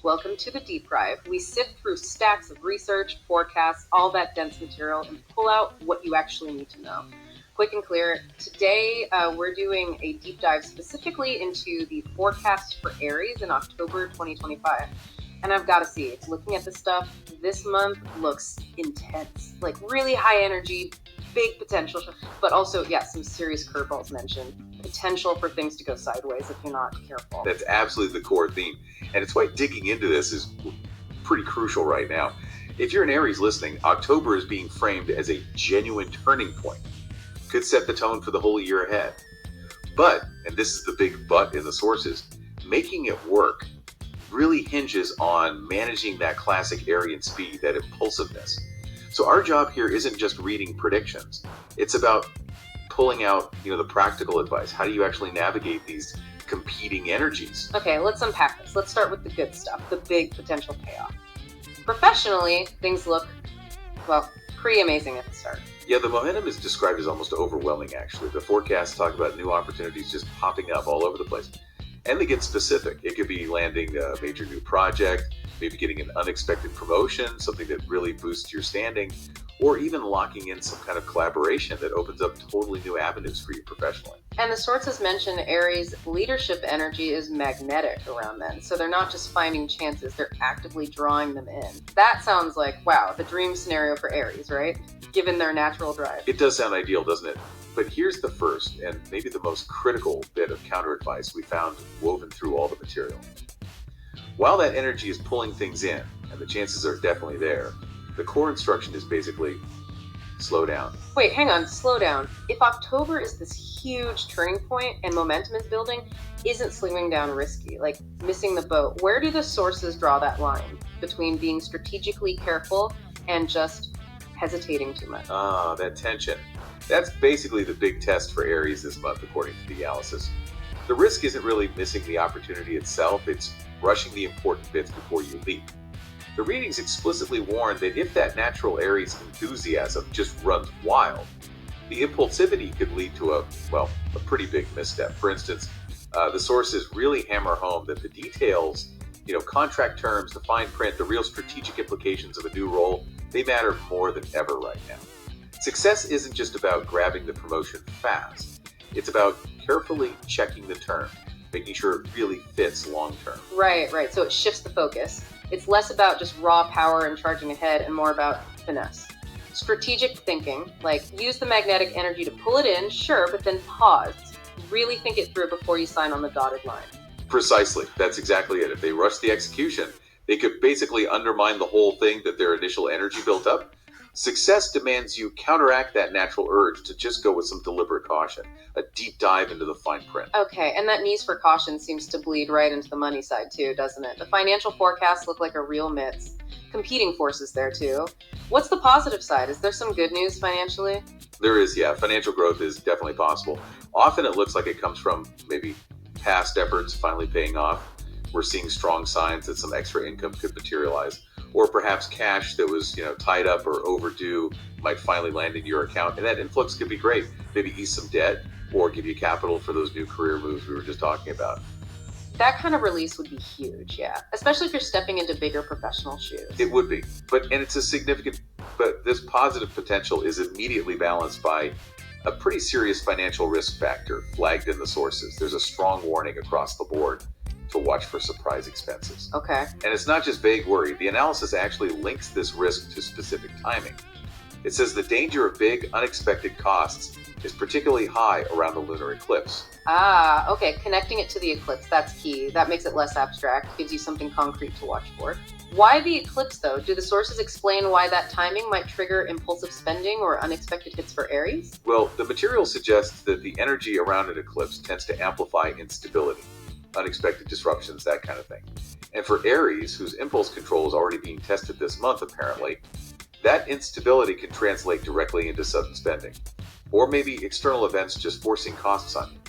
Welcome to the Deep Dive. We sift through stacks of research, forecasts, all that dense material, and pull out what you actually need to know. Quick and clear. Today, we're doing a deep dive specifically into the forecast for Aries in October 2025. And I've got to see, looking at this stuff, this month looks intense. Like really high energy, big potential, but also, some serious curveballs mentioned. Potential for things to go sideways if you're not careful. That's absolutely the core theme. And it's why digging into this is pretty crucial right now. If you're an Aries listening, October is being framed as a genuine turning point. Could set the tone for the whole year ahead. But, and this is the big but in the sources, making it work really hinges on managing that classic Arian speed, that impulsiveness. So our job here isn't just reading predictions. It's about pulling out, the practical advice. How do you actually navigate these competing energies? Okay, let's unpack this. Let's start with the good stuff, the big potential payoff. Professionally, things look, pretty amazing at the start. Yeah, the momentum is described as almost overwhelming, actually. The forecasts talk about new opportunities just popping up all over the place. And they get specific. It could be landing a major new project, maybe getting an unexpected promotion, something that really boosts your standing, or even locking in some kind of collaboration that opens up totally new avenues for you professionally. And the sources mention Aries' leadership energy is magnetic around then. So they're not just finding chances, they're actively drawing them in. That sounds like, the dream scenario for Aries, right? Given their natural drive. It does sound ideal, doesn't it? But here's the first and maybe the most critical bit of counter advice we found woven through all the material. While that energy is pulling things in, and the chances are definitely there, the core instruction is basically slow down. Wait, hang on, slow down. If October is this huge turning point and momentum is building, isn't slowing down risky, like missing the boat? Where do the sources draw that line between being strategically careful and just hesitating too much? That tension. That's basically the big test for Aries this month, according to the analysis. The risk isn't really missing the opportunity itself, it's rushing the important bits before you leap. The readings explicitly warn that if that natural Aries enthusiasm just runs wild, the impulsivity could lead to a pretty big misstep. For instance, the sources really hammer home that the details, contract terms, the fine print, the real strategic implications of a new role, they matter more than ever right now. Success isn't just about grabbing the promotion fast. It's about carefully checking the term, making sure it really fits long term. Right. So it shifts the focus. It's less about just raw power and charging ahead and more about finesse. Strategic thinking, like use the magnetic energy to pull it in, sure, but then pause. Really think it through before you sign on the dotted line. Precisely. That's exactly it. If they rush the execution, they could basically undermine the whole thing that their initial energy built up. Success demands you counteract that natural urge to just go with some deliberate caution, a deep dive into the fine print. Okay, and that needs for caution seems to bleed right into the money side too, doesn't it? The financial forecasts look like a real mix. Competing forces there too. What's the positive side? Is there some good news financially? There is, yeah. Financial growth is definitely possible. Often it looks like it comes from maybe past efforts finally paying off. We're seeing strong signs that some extra income could materialize. Or perhaps cash that was, tied up or overdue might finally land in your account. And that influx could be great. Maybe ease some debt or give you capital for those new career moves we were just talking about. That kind of release would be huge, yeah. Especially if you're stepping into bigger professional shoes. It would be. But this positive potential is immediately balanced by a pretty serious financial risk factor flagged in the sources. There's a strong warning across the board to watch for surprise expenses. Okay. And it's not just vague worry. The analysis actually links this risk to specific timing. It says the danger of big, unexpected costs is particularly high around the lunar eclipse. Okay. Connecting it to the eclipse, that's key. That makes it less abstract, gives you something concrete to watch for. Why the eclipse, though? Do the sources explain why that timing might trigger impulsive spending or unexpected hits for Aries? Well, the material suggests that the energy around an eclipse tends to amplify instability, unexpected disruptions, that kind of thing. And for Aries, whose impulse control is already being tested this month apparently, that instability can translate directly into sudden spending. Or maybe external events just forcing costs on you.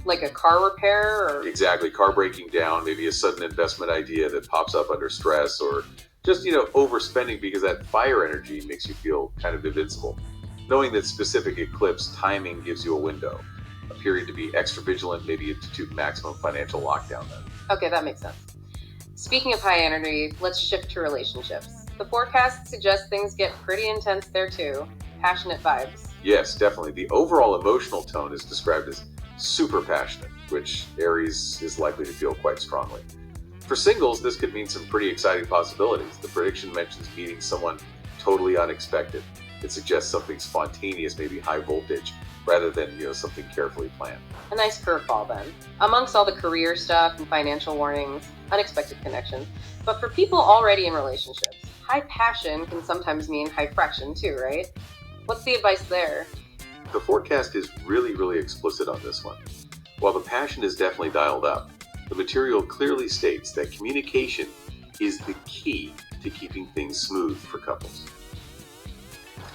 Like a car repair or... Exactly, car breaking down, maybe a sudden investment idea that pops up under stress, or just, overspending because that fire energy makes you feel kind of invincible. Knowing that specific eclipse timing gives you a window, a period to be extra vigilant, maybe institute maximum financial lockdown then. Okay, that makes sense. Speaking of high energy, let's shift to relationships. The forecast suggests things get pretty intense there too. Passionate vibes. Yes, definitely. The overall emotional tone is described as super passionate, which Aries is likely to feel quite strongly. For singles, this could mean some pretty exciting possibilities. The prediction mentions meeting someone totally unexpected. It suggests something spontaneous, maybe high voltage, rather than, something carefully planned. A nice curveball then. Amongst all the career stuff and financial warnings, unexpected connections. But for people already in relationships, high passion can sometimes mean high fraction too, right? What's the advice there? The forecast is really, really explicit on this one. While the passion is definitely dialed up, the material clearly states that communication is the key to keeping things smooth for couples.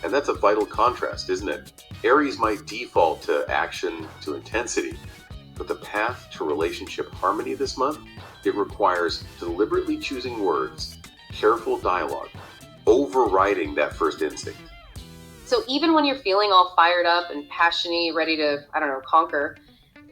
And that's a vital contrast, isn't it? Aries might default to action, to intensity, but the path to relationship harmony this month, it requires deliberately choosing words, careful dialogue, overriding that first instinct. So even when you're feeling all fired up and passionate, ready to, conquer,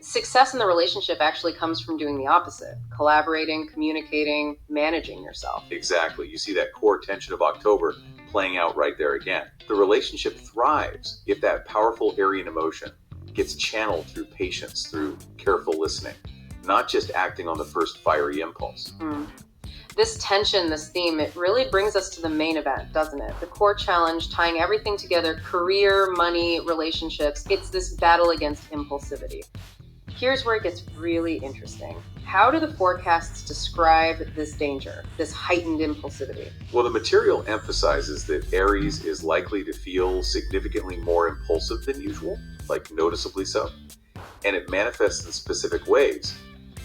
success in the relationship actually comes from doing the opposite. Collaborating, communicating, managing yourself. Exactly. You see that core tension of October playing out right there again. The relationship thrives if that powerful Aryan emotion gets channeled through patience, through careful listening, not just acting on the first fiery impulse. This tension, this theme, it really brings us to the main event, doesn't it? The core challenge, tying everything together, career, money, relationships. It's this battle against impulsivity. Here's where it gets really interesting. How do the forecasts describe this danger, this heightened impulsivity? Well, the material emphasizes that Aries is likely to feel significantly more impulsive than usual, like noticeably so, and it manifests in specific ways.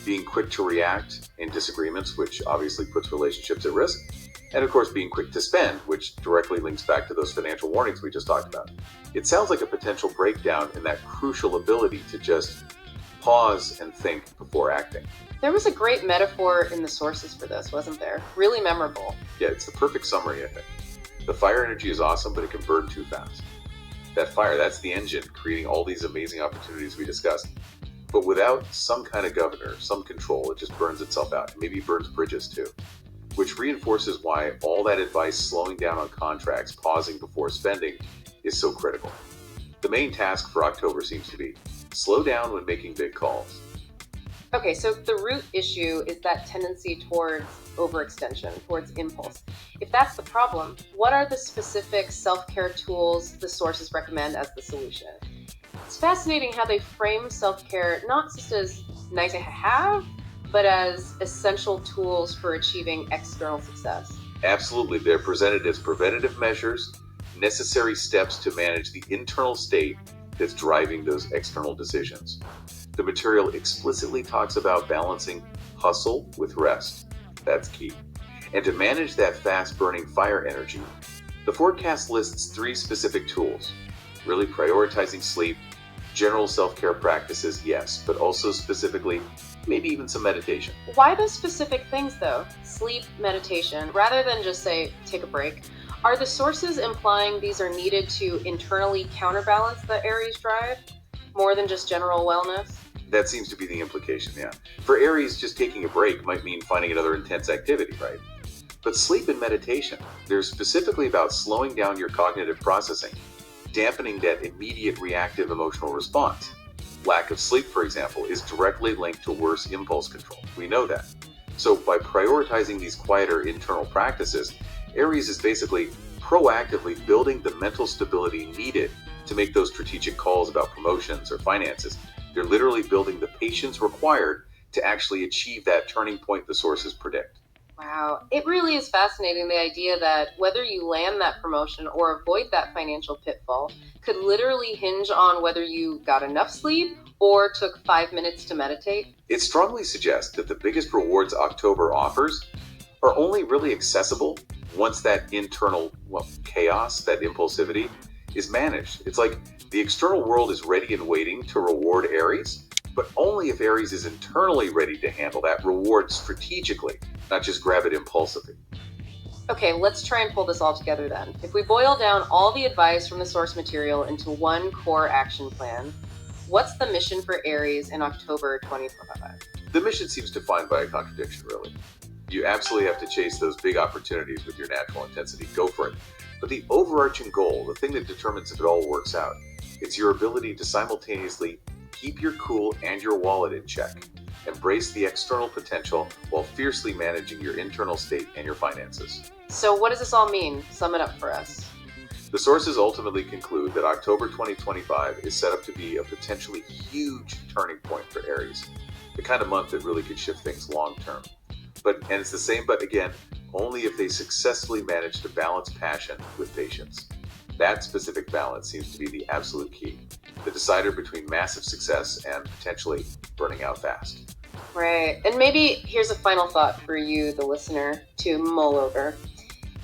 Being quick to react in disagreements, which obviously puts relationships at risk, and of course being quick to spend, which directly links back to those financial warnings we just talked about. It sounds like a potential breakdown in that crucial ability to just pause and think before acting. There was a great metaphor in the sources for this, wasn't there? Really memorable. Yeah, it's the perfect summary, I think. The fire energy is awesome, but it can burn too fast. That fire, that's the engine creating all these amazing opportunities we discussed. But without some kind of governor, some control, it just burns itself out. Maybe burns bridges too. Which reinforces why all that advice slowing down on contracts, pausing before spending, is so critical. The main task for October seems to be slow down when making big calls. Okay, so the root issue is that tendency towards overextension, towards impulse. If that's the problem, what are the specific self-care tools the sources recommend as the solution? It's fascinating how they frame self-care not just as nice to have, but as essential tools for achieving external success. Absolutely, they're presented as preventative measures, necessary steps to manage the internal state that's driving those external decisions. The material explicitly talks about balancing hustle with rest. That's key. And to manage that fast-burning fire energy, the forecast lists 3 specific tools. Really prioritizing sleep, general self-care practices, yes, but also specifically, maybe even some meditation. Why those specific things though? Sleep, meditation, rather than just say, take a break. Are the sources implying these are needed to internally counterbalance the Aries drive, more than just general wellness? That seems to be the implication, yeah. For Aries, just taking a break might mean finding another intense activity, right? But sleep and meditation, they're specifically about slowing down your cognitive processing, dampening that immediate reactive emotional response. Lack of sleep, for example, is directly linked to worse impulse control. We know that. So by prioritizing these quieter internal practices, Aries is basically proactively building the mental stability needed to make those strategic calls about promotions or finances. They're literally building the patience required to actually achieve that turning point the sources predict. Wow, it really is fascinating, the idea that whether you land that promotion or avoid that financial pitfall could literally hinge on whether you got enough sleep or took 5 minutes to meditate. It strongly suggests that the biggest rewards October offers are only really accessible once that internal chaos, that impulsivity, is managed. It's like the external world is ready and waiting to reward Aries, but only if Aries is internally ready to handle that reward strategically, not just grab it impulsively. Okay, let's try and pull this all together then. If we boil down all the advice from the source material into one core action plan, what's the mission for Aries in October 2025? The mission seems defined by a contradiction, really. You absolutely have to chase those big opportunities with your natural intensity. Go for it. But the overarching goal, the thing that determines if it all works out, it's your ability to simultaneously keep your cool and your wallet in check. Embrace the external potential while fiercely managing your internal state and your finances. So, what does this all mean? Sum it up for us. The sources ultimately conclude that October 2025 is set up to be a potentially huge turning point for Aries, the kind of month that really could shift things long term. And it's the same, but again, only if they successfully manage to balance passion with patience. That specific balance seems to be the absolute key, the decider between massive success and potentially burning out fast. Right. And maybe here's a final thought for you, the listener, to mull over.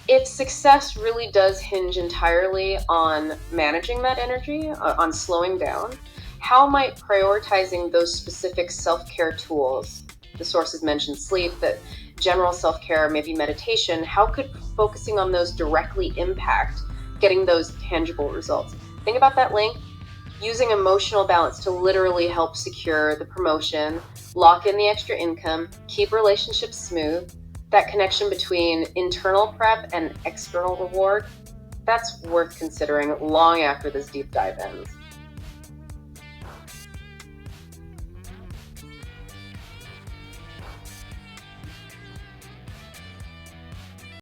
If success really does hinge entirely on managing that energy, on slowing down, how might prioritizing those specific self-care tools, the sources mentioned sleep, that general self-care, maybe meditation, how could focusing on those directly impact getting those tangible results? Think about that link. Using emotional balance to literally help secure the promotion, lock in the extra income, keep relationships smooth, that connection between internal prep and external reward, that's worth considering long after this deep dive ends.